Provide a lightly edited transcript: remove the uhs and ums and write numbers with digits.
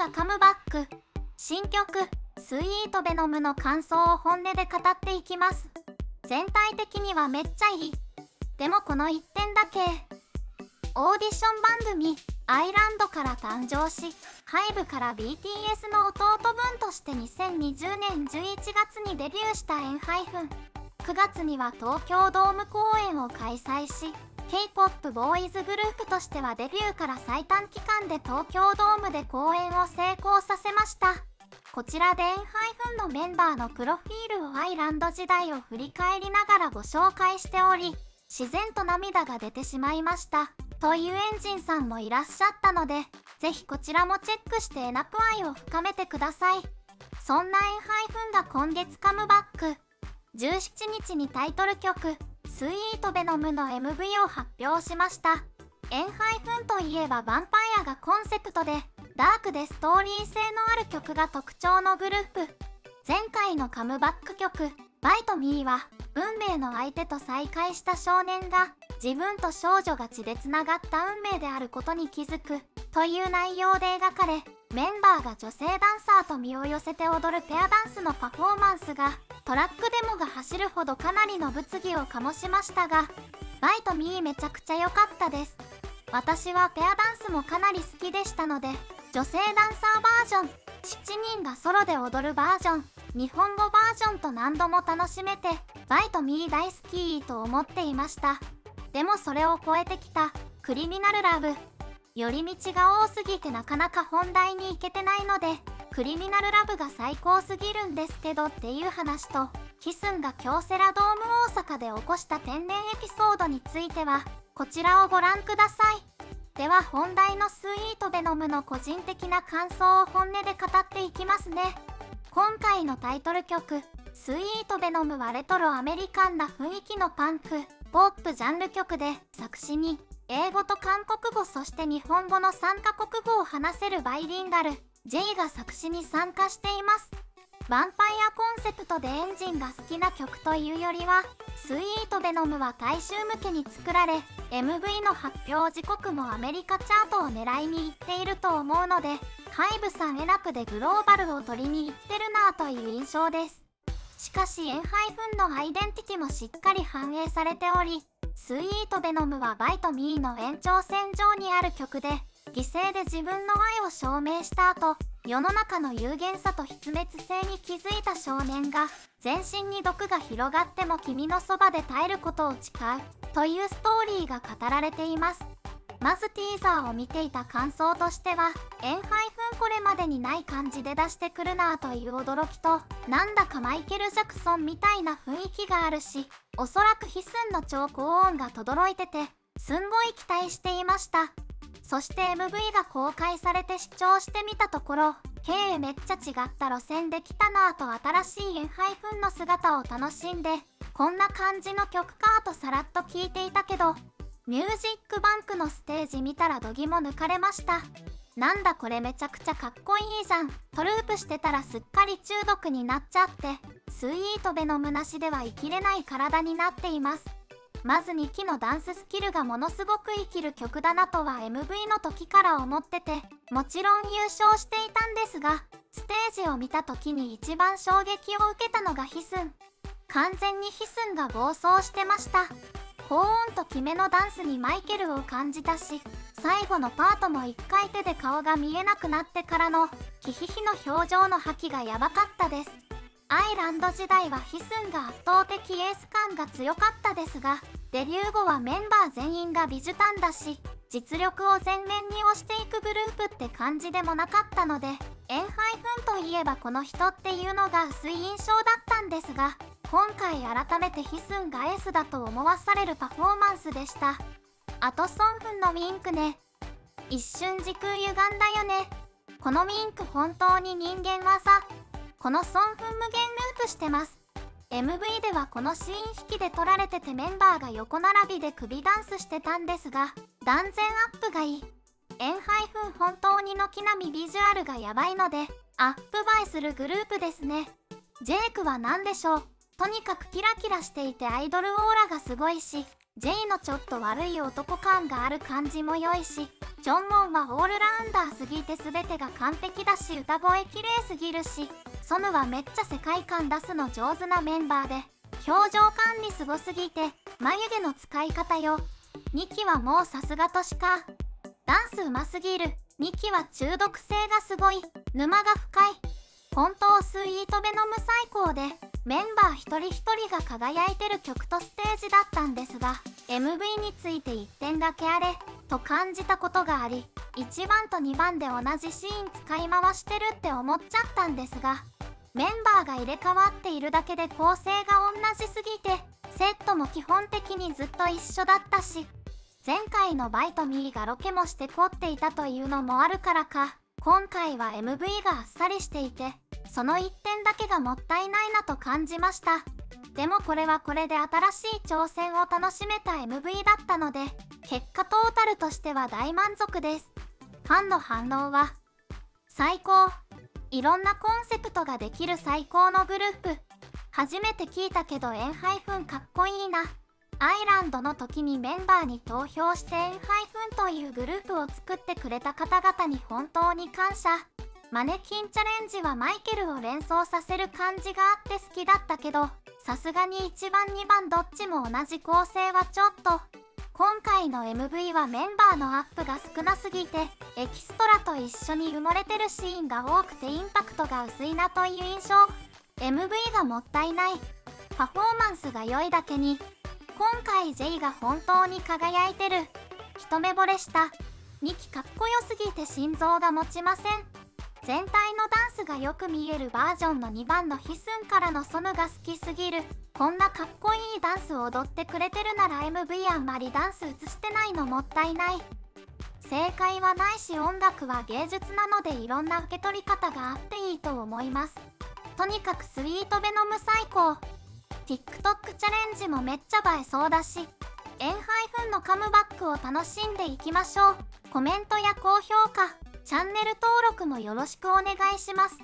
がカムバック。新曲スイートベノムの感想を本音で語っていきます。全体的にはめっちゃいい。でもこの1点だけ。オーディション番組アイランドから誕生し、HYBEから BTS の弟分として2020年11月にデビューしたENHYPEN。9月には東京ドーム公演を開催し、K-POP ボーイズグループとしてはデビューから最短期間で東京ドームで公演を成功させました。こちらでENHYPENのメンバーのプロフィールをアイランド時代を振り返りながらご紹介しており、自然と涙が出てしまいましたというエンジンさんもいらっしゃったので、ぜひこちらもチェックしてエナプ愛を深めてください。そんなENHYPENが今月カムバック。17日にタイトル曲スイートベノムの MV を発表しました。ENHYPENといえばヴァンパイアがコンセプトでダークでストーリー性のある曲が特徴のグループ。前回のカムバック曲バイトミーは運命の相手と再会した少年が自分と少女が血でつながった運命であることに気づくという内容で描かれ、メンバーが女性ダンサーと身を寄せて踊るペアダンスのパフォーマンスがトラックデモが走るほどかなりの物議を醸しましたが、バイトミーめちゃくちゃ良かったです。私はペアダンスもかなり好きでしたので、女性ダンサーバージョン、7人がソロで踊るバージョン、日本語バージョンと何度も楽しめて、バイトミー大好きと思っていました。でもそれを超えてきたクリミナルラブ。寄り道が多すぎてなかなか本題に行けてないので、クリミナルラブが最高すぎるんですけどっていう話と、ヒスンが京セラドーム大阪で起こした天然エピソードについては、こちらをご覧ください。では本題のスイートベノムの個人的な感想を本音で語っていきますね。今回のタイトル曲、スイートベノムはレトロアメリカンな雰囲気のパンク、ポップジャンル曲で、作詞に英語と韓国語そして日本語の3カ国語を話せるバイリンガル、J が作詞に参加しています。ヴァンパイアコンセプトでエンジンが好きな曲というよりは、スイートベノムは大衆向けに作られ、MV の発表時刻もアメリカチャートを狙いに行っていると思うので、HYBEさんエナプでグローバルを取りに行ってるなぁという印象です。しかしENHYPENのアイデンティティもしっかり反映されており、スイートベノムはバイトミーの延長線上にある曲で、犠牲で自分の愛を証明した後、世の中の有限さと必滅性に気づいた少年が、全身に毒が広がっても君のそばで耐えることを誓うというストーリーが語られています。まずティーザーを見ていた感想としては、ENHYPENこれまでにない感じで出してくるなぁという驚きと、なんだかマイケル・ジャクソンみたいな雰囲気があるし、おそらくヒスンの超高音が轟いてて、すんごい期待していました。そして MV が公開されて視聴してみたところ、めっちゃ違った路線で来たなぁと新しいENHYPENの姿を楽しんで、こんな感じの曲かとさらっと聴いていたけど、ミュージックバンクのステージ見たら度肝抜かれました。なんだこれめちゃくちゃかっこいいじゃん。トループしてたらすっかり中毒になっちゃって、スイートベノムなしでは生きれない体になっています。まず2期のダンススキルがものすごく生きる曲だなとは MV の時から思ってて、もちろん優勝していたんですが、ステージを見た時に一番衝撃を受けたのがヒスン。完全にヒスンが暴走してました。高音と決めのダンスにマイケルを感じたし、最後のパートも一回手で顔が見えなくなってからのヒヒヒの表情の覇気がやばかったです。アイランド時代はヒスンが圧倒的エース感が強かったですが、デビュー後はメンバー全員が美女担だし、実力を前面に押していくグループって感じでもなかったので、ENHYPENといえばこの人っていうのが薄い印象だったんですが、今回改めてヒスンがエースだと思わされるパフォーマンスでした。あとソンフンのウィンクね。一瞬時空歪んだよね。このウィンク本当に人間技。このソンフン無限ループしてます。MV ではこのシーン引きで撮られててメンバーが横並びで首ダンスしてたんですが、断然アップがいい。ENHYPEN本当に軒並みビジュアルがやばいので、アップ映えするグループですね。ジェイクは何でしょう。とにかくキラキラしていてアイドルオーラがすごいし、J のちょっと悪い男感がある感じも良いし、ジョンモンはオールラウンダーすぎて全てが完璧だし、歌声綺麗すぎるし、ソヌはめっちゃ世界観出すの上手なメンバーで、表情管理すごすぎて眉毛の使い方よ。2期はもうさすがとしか。ダンスうますぎる。2期は中毒性がすごい。沼が深い。本当スイートベノム最高で、メンバー一人一人が輝いてる曲とステージだったんですが、 MV について1点だけあれと感じたことがあり、1番と2番で同じシーン使い回してるって思っちゃったんですが、メンバーが入れ替わっているだけで構成が同じすぎて、セットも基本的にずっと一緒だったし、前回のバイとミーがロケもして凝っていたというのもあるからか、今回は MV があっさりしていて、その1点だけがもったいないなと感じました。でもこれはこれで新しい挑戦を楽しめた MV だったので、結果トータルとしては大満足です。ファンの反応は最高。いろんなコンセプトができる最高のグループ。初めて聞いたけどエンハイフンかっこいいな。アイランドの時にメンバーに投票してエンハイフンというグループを作ってくれた方々に本当に感謝。マネキンチャレンジはマイケルを連想させる感じがあって好きだったけど、さすがに1番2番どっちも同じ構成はちょっと。今回の MV はメンバーのアップが少なすぎて、エキストラと一緒に埋もれてるシーンが多くてインパクトが薄いなという印象。MV がもったいない。パフォーマンスが良いだけに、今回 J が本当に輝いてる。一目惚れした。2期かっこよすぎて心臓が持ちません。全体のダンスがよく見えるバージョンの2番のヒスンからのソヌが好きすぎる。こんなかっこいいダンスを踊ってくれてるなら MV あんまりダンス映してないのもったいない。正解はないし音楽は芸術なのでいろんな受け取り方があっていいと思います。とにかくスイートベノム最高。TikTok チャレンジもめっちゃ映えそうだし、エンハイフンのカムバックを楽しんでいきましょう。コメントや高評価、チャンネル登録もよろしくお願いします。